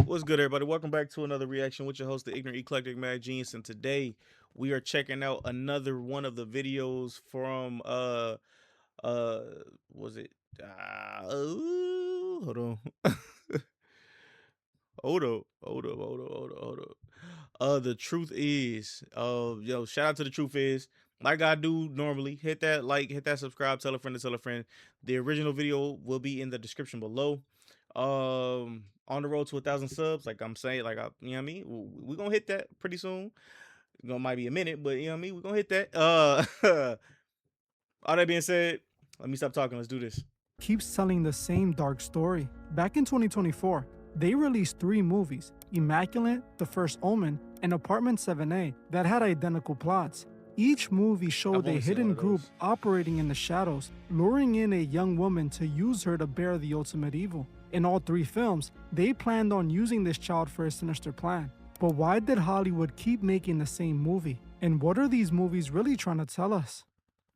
What's good, everybody? Welcome back to another reaction with your host, the Ignorant Eclectic Mad Genius. And today we are checking out another one of the videos from uh was it hold on. hold up. The truth is, shout out to the truth is, like I do normally, hit that like, hit that subscribe, tell a friend to tell a friend. The original video will be in the description below. On the road to 1,000 subs, like I'm saying, you know what I mean? We're gonna hit that pretty soon. Might be a minute, but you know what I mean? We're gonna hit that. All that being said, let me stop talking. Let's do this. Keeps telling the same dark story. Back in 2024, they released 3 movies, Immaculate, The First Omen, and Apartment 7A, that had identical plots. Each movie showed a hidden group operating in the shadows, luring in a young woman to use her to bear the ultimate evil. In all 3 films, they planned on using this child for a sinister plan. But why did Hollywood keep making the same movie? And what are these movies really trying to tell us?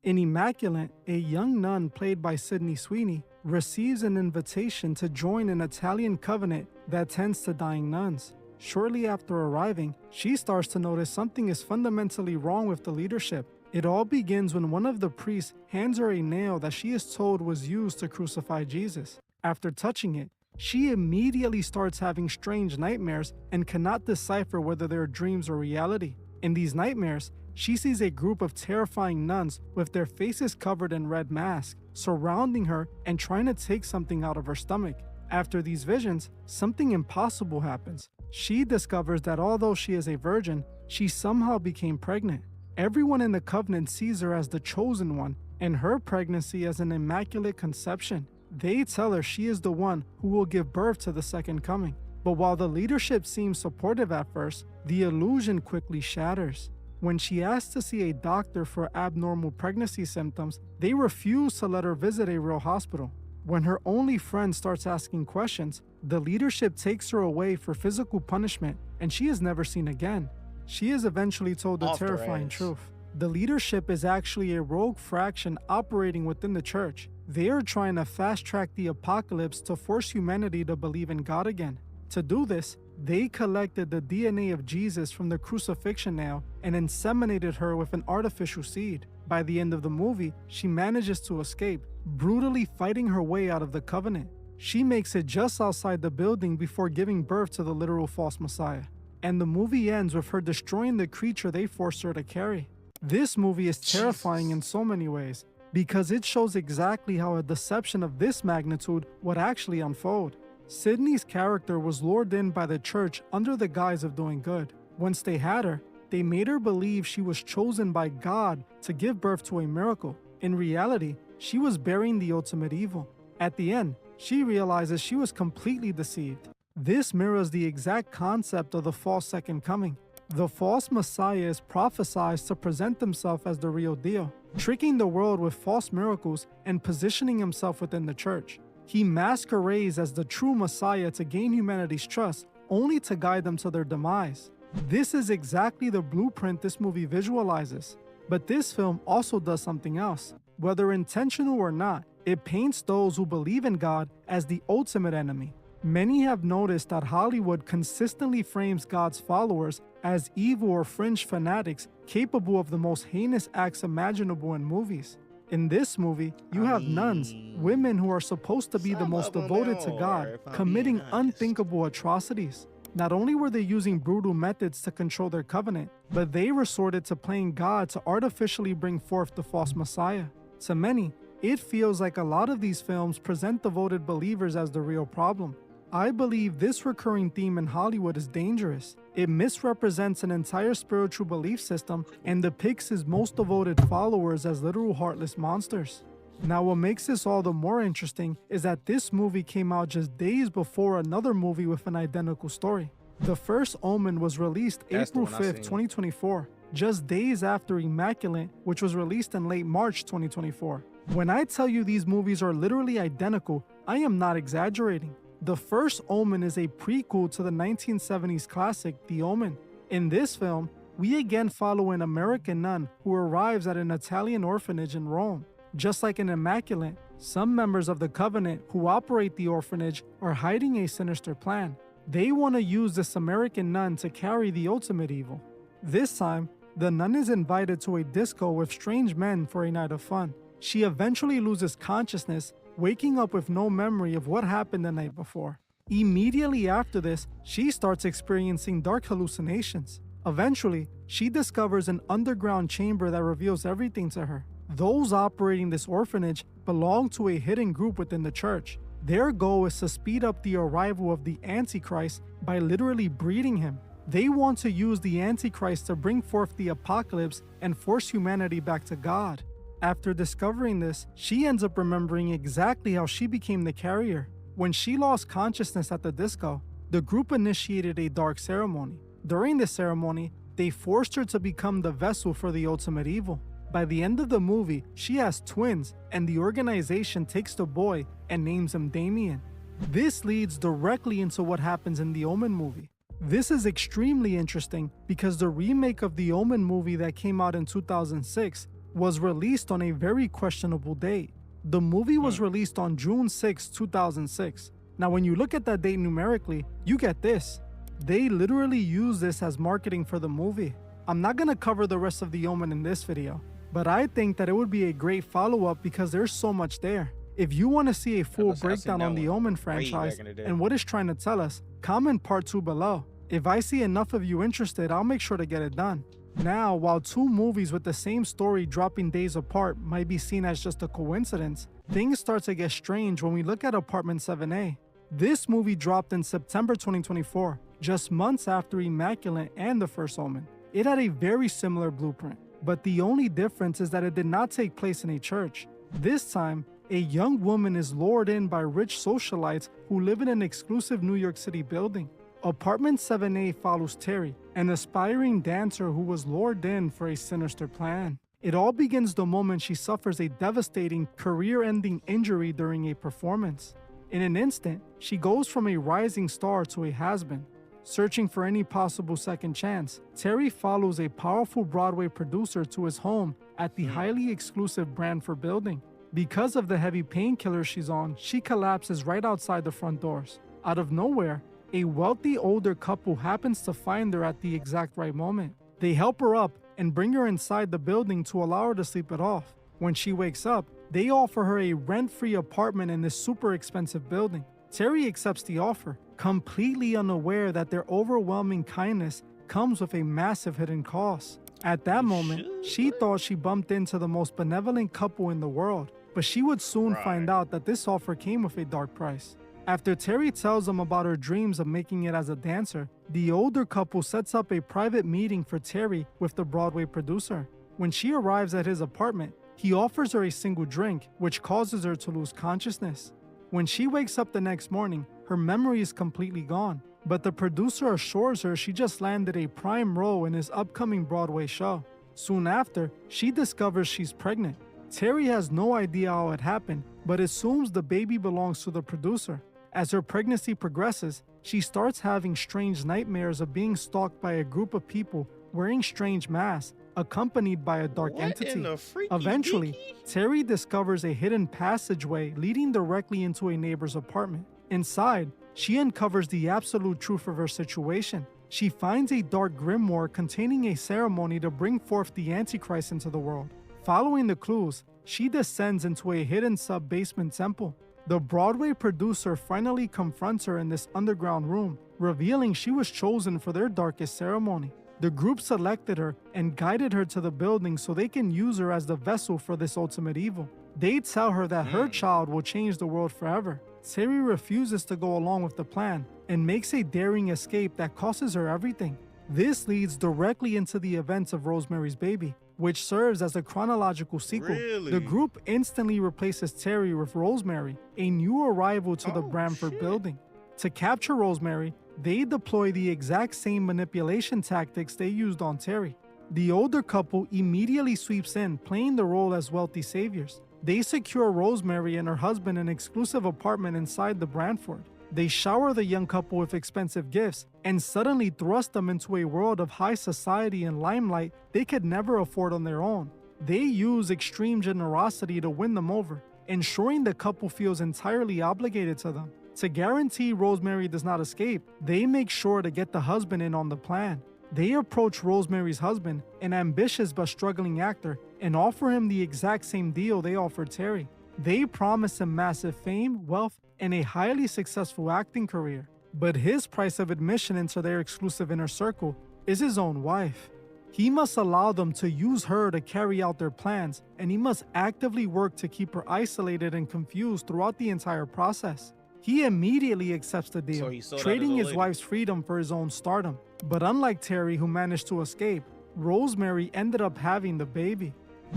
In Immaculate, a young nun played by Sydney Sweeney receives an invitation to join an Italian convent that tends to dying nuns. Shortly after arriving, she starts to notice something is fundamentally wrong with the leadership. It all begins when one of the priests hands her a nail that she is told was used to crucify Jesus. After touching it, she immediately starts having strange nightmares and cannot decipher whether they're dreams or reality. In these nightmares, she sees a group of terrifying nuns with their faces covered in red masks, surrounding her and trying to take something out of her stomach. After these visions, something impossible happens. She discovers that although she is a virgin, she somehow became pregnant. Everyone in the covenant sees her as the chosen one, and her pregnancy as an immaculate conception. They tell her she is the one who will give birth to the second coming. But while the leadership seems supportive at first, the illusion quickly shatters. When she asks to see a doctor for abnormal pregnancy symptoms, they refuse to let her visit a real hospital. When her only friend starts asking questions, the leadership takes her away for physical punishment, and she is never seen again. She is eventually told the terrifying truth. The leadership is actually a rogue fraction operating within the church. They are trying to fast-track the apocalypse to force humanity to believe in God again. To do this, they collected the DNA of Jesus from the crucifixion nail and inseminated her with an artificial seed. By the end of the movie, she manages to escape, brutally fighting her way out of the covenant. She makes it just outside the building before giving birth to the literal false Messiah. And the movie ends with her destroying the creature they forced her to carry. This movie is terrifying in so many ways, because it shows exactly how a deception of this magnitude would actually unfold. Sydney's character was lured in by the church under the guise of doing good. Once they had her, they made her believe she was chosen by God to give birth to a miracle. In reality, she was bearing the ultimate evil. At the end, she realizes she was completely deceived. This mirrors the exact concept of the false second coming. The false Messiah is prophesied to present himself as the real deal, tricking the world with false miracles and positioning himself within the church. He masquerades as the true Messiah to gain humanity's trust, only to guide them to their demise. This is exactly the blueprint this movie visualizes. But this film also does something else. Whether intentional or not, it paints those who believe in God as the ultimate enemy. Many have noticed that Hollywood consistently frames God's followers as evil or fringe fanatics capable of the most heinous acts imaginable in movies. In this movie, you have nuns, women who are supposed to be the most devoted to God, committing unthinkable atrocities. Not only were they using brutal methods to control their covenant, but they resorted to playing God to artificially bring forth the false Messiah. To many, it feels like a lot of these films present devoted believers as the real problem. I believe this recurring theme in Hollywood is dangerous. It misrepresents an entire spiritual belief system and depicts his most devoted followers as literal heartless monsters. Now, what makes this all the more interesting is that this movie came out just days before another movie with an identical story. The First Omen was released April 5th, 2024, just days after Immaculate, which was released in late March 2024. When I tell you these movies are literally identical, I am not exaggerating. The First Omen is a prequel to the 1970s classic, The Omen. In this film, we again follow an American nun who arrives at an Italian orphanage in Rome. Just like in Immaculate, some members of the Covenant who operate the orphanage are hiding a sinister plan. They want to use this American nun to carry the ultimate evil. This time, the nun is invited to a disco with strange men for a night of fun. She eventually loses consciousness, waking up with no memory of what happened the night before. Immediately after this, she starts experiencing dark hallucinations. Eventually, she discovers an underground chamber that reveals everything to her. Those operating this orphanage belong to a hidden group within the church. Their goal is to speed up the arrival of the Antichrist by literally breeding him. They want to use the Antichrist to bring forth the apocalypse and force humanity back to God. After discovering this, she ends up remembering exactly how she became the carrier. When she lost consciousness at the disco, the group initiated a dark ceremony. During this ceremony, they forced her to become the vessel for the ultimate evil. By the end of the movie, she has twins, and the organization takes the boy and names him Damien. This leads directly into what happens in the Omen movie. This is extremely interesting because the remake of the Omen movie that came out in 2006 was released on a very questionable date. The movie was released on June 6, 2006. Now, when you look at that date numerically, you get this. They literally use this as marketing for the movie. I'm not gonna cover the rest of the Omen in this video, but I think that it would be a great follow-up because there's so much there. If you want to see a full breakdown on the Omen franchise and what it's trying to tell us, comment part 2 below. If I see enough of you interested, I'll make sure to get it done. Now, while two movies with the same story dropping days apart might be seen as just a coincidence, things start to get strange when we look at Apartment 7A. This movie dropped in September 2024, just months after Immaculate and The First Omen. It had a very similar blueprint, but the only difference is that it did not take place in a church. This time, a young woman is lured in by rich socialites who live in an exclusive New York City building. Apartment 7A follows Terry, an aspiring dancer who was lured in for a sinister plan. It all begins the moment she suffers a devastating, career-ending injury during a performance. In an instant, she goes from a rising star to a has-been. Searching for any possible second chance, Terry follows a powerful Broadway producer to his home at the highly exclusive Branford building. Because of the heavy painkiller she's on, she collapses right outside the front doors. Out of nowhere, a wealthy older couple happens to find her at the exact right moment. They help her up and bring her inside the building to allow her to sleep it off. When she wakes up, they offer her a rent-free apartment in this super expensive building. Terry accepts the offer, completely unaware that their overwhelming kindness comes with a massive hidden cost. At that moment, she thought she bumped into the most benevolent couple in the world, but she would soon find out that this offer came with a dark price. After Terry tells them about her dreams of making it as a dancer, the older couple sets up a private meeting for Terry with the Broadway producer. When she arrives at his apartment, he offers her a single drink, which causes her to lose consciousness. When she wakes up the next morning, her memory is completely gone, but the producer assures her she just landed a prime role in his upcoming Broadway show. Soon after, she discovers she's pregnant. Terry has no idea how it happened, but assumes the baby belongs to the producer. As her pregnancy progresses, she starts having strange nightmares of being stalked by a group of people wearing strange masks, accompanied by a dark entity. Eventually, Terry discovers a hidden passageway leading directly into a neighbor's apartment. Inside, she uncovers the absolute truth of her situation. She finds a dark grimoire containing a ceremony to bring forth the Antichrist into the world. Following the clues, she descends into a hidden sub-basement temple. The Broadway producer finally confronts her in this underground room, revealing she was chosen for their darkest ceremony. The group selected her and guided her to the building so they can use her as the vessel for this ultimate evil. They tell her that her child will change the world forever. Terry refuses to go along with the plan and makes a daring escape that costs her everything. This leads directly into the events of Rosemary's Baby, which serves as a chronological sequel. The group instantly replaces Terry with Rosemary, a new arrival to the Branford building. To capture Rosemary, they deploy the exact same manipulation tactics they used on Terry. The older couple immediately sweeps in, playing the role as wealthy saviors. They secure Rosemary and her husband an exclusive apartment inside the Branford. They shower the young couple with expensive gifts and suddenly thrust them into a world of high society and limelight they could never afford on their own. They use extreme generosity to win them over, ensuring the couple feels entirely obligated to them. To guarantee Rosemary does not escape, they make sure to get the husband in on the plan. They approach Rosemary's husband, an ambitious but struggling actor, and offer him the exact same deal they offered Terry. They promise him massive fame, wealth, and a highly successful acting career. But his price of admission into their exclusive inner circle is his own wife. He must allow them to use her to carry out their plans, and he must actively work to keep her isolated and confused throughout the entire process. He immediately accepts the deal, he sold out trading his old his lady. wife's freedom for his own stardom. But unlike Terry, who managed to escape, Rosemary ended up having the baby.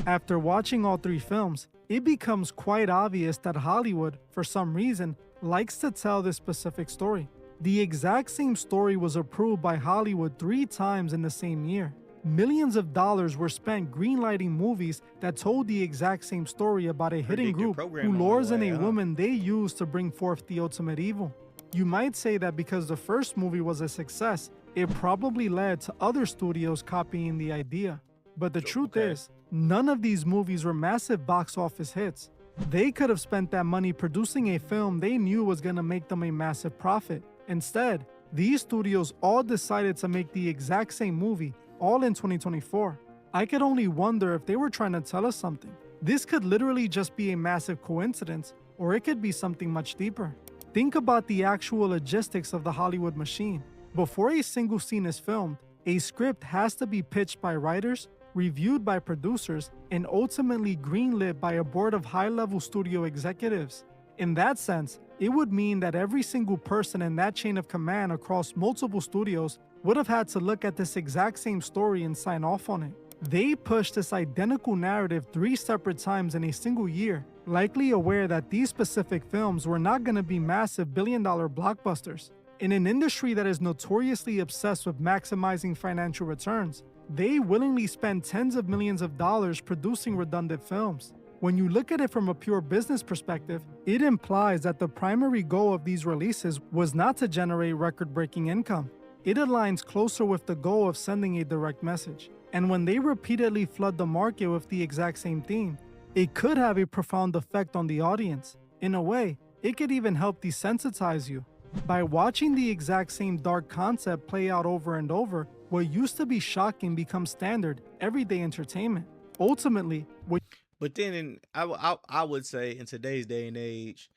After watching all 3 films, it becomes quite obvious that Hollywood, for some reason, likes to tell this specific story. The exact same story was approved by Hollywood 3 times in the same year. Millions of dollars were spent greenlighting movies that told the exact same story about a hidden Predictive group program who on the lures in way, a huh? woman they use to bring forth the ultimate evil. You might say that because the first movie was a success, it probably led to other studios copying the idea. But the truth Okay. is, none of these movies were massive box office hits. They could have spent that money producing a film they knew was going to make them a massive profit. Instead, these studios all decided to make the exact same movie, all in 2024. I could only wonder if they were trying to tell us something. This could literally just be a massive coincidence, or it could be something much deeper. Think about the actual logistics of the Hollywood machine. Before a single scene is filmed, a script has to be pitched by writers, reviewed by producers, and ultimately greenlit by a board of high-level studio executives. In that sense, it would mean that every single person in that chain of command across multiple studios would have had to look at this exact same story and sign off on it. They pushed this identical narrative 3 separate times in a single year, likely aware that these specific films were not going to be massive billion-dollar blockbusters. In an industry that is notoriously obsessed with maximizing financial returns, they willingly spend tens of millions of dollars producing redundant films. When you look at it from a pure business perspective, it implies that the primary goal of these releases was not to generate record-breaking income. It aligns closer with the goal of sending a direct message. And when they repeatedly flood the market with the exact same theme, it could have a profound effect on the audience. In a way, it could even help desensitize you. By watching the exact same dark concept play out over and over, what used to be shocking becomes standard, everyday entertainment. Ultimately, what But then I would say in today's day and age,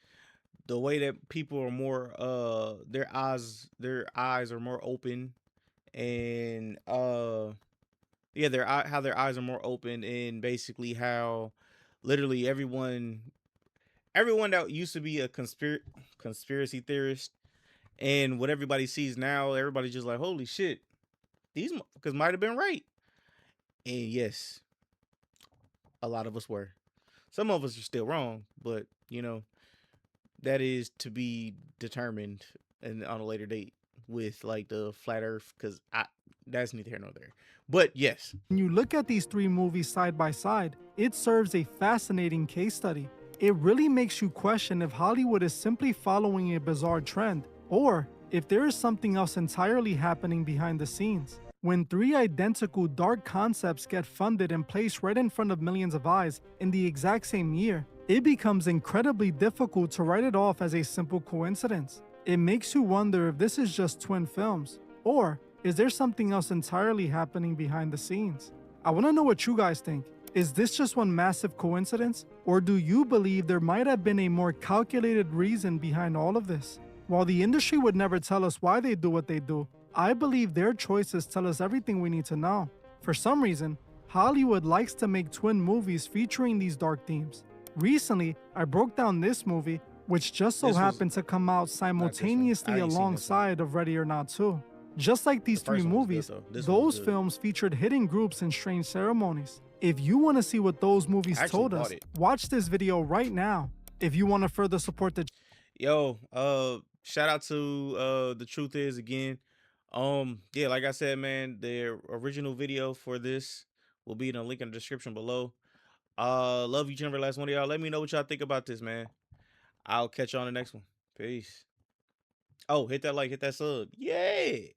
the way that people are more their eyes are more open, and yeah, how their eyes are more open, and basically how literally everyone that used to be a conspiracy theorist, and what everybody sees now, everybody's just like, holy shit, these motherfuckers might have been right. And yes, a lot of us were. Some of us are still wrong, but that is to be determined and on a later date with like the flat earth, because I that's neither here nor there. But yes, when you look at these 3 movies side by side, it serves a fascinating case study. It really makes you question if Hollywood is simply following a bizarre trend, or if there is something else entirely happening behind the scenes. When 3 identical dark concepts get funded and placed right in front of millions of eyes in the exact same year, it becomes incredibly difficult to write it off as a simple coincidence. It makes you wonder if this is just twin films, or is there something else entirely happening behind the scenes? I want to know what you guys think. Is this just one massive coincidence, or do you believe there might have been a more calculated reason behind all of this? While the industry would never tell us why they do what they do, I believe their choices tell us everything we need to know. For some reason, Hollywood likes to make twin movies featuring these dark themes. Recently, I broke down this movie, which just so This was happened to come out not this one. simultaneously I ain't seen this one. alongside of Ready or Not 2. Just like these The 3 first one was good, movies, though. This one was those good. films featured hidden groups and strange ceremonies. If you want to see what those movies I actually told bought us, it. watch this video right now. If you want to further support the Yo, shout out to The Truth Is again. Yeah, like I said, man, the original video for this will be in the link in the description below. Love each and every last one of y'all. Let me know what y'all think about this, man. I'll catch you on the next one. Peace. Oh, hit that like, hit that sub. Yay.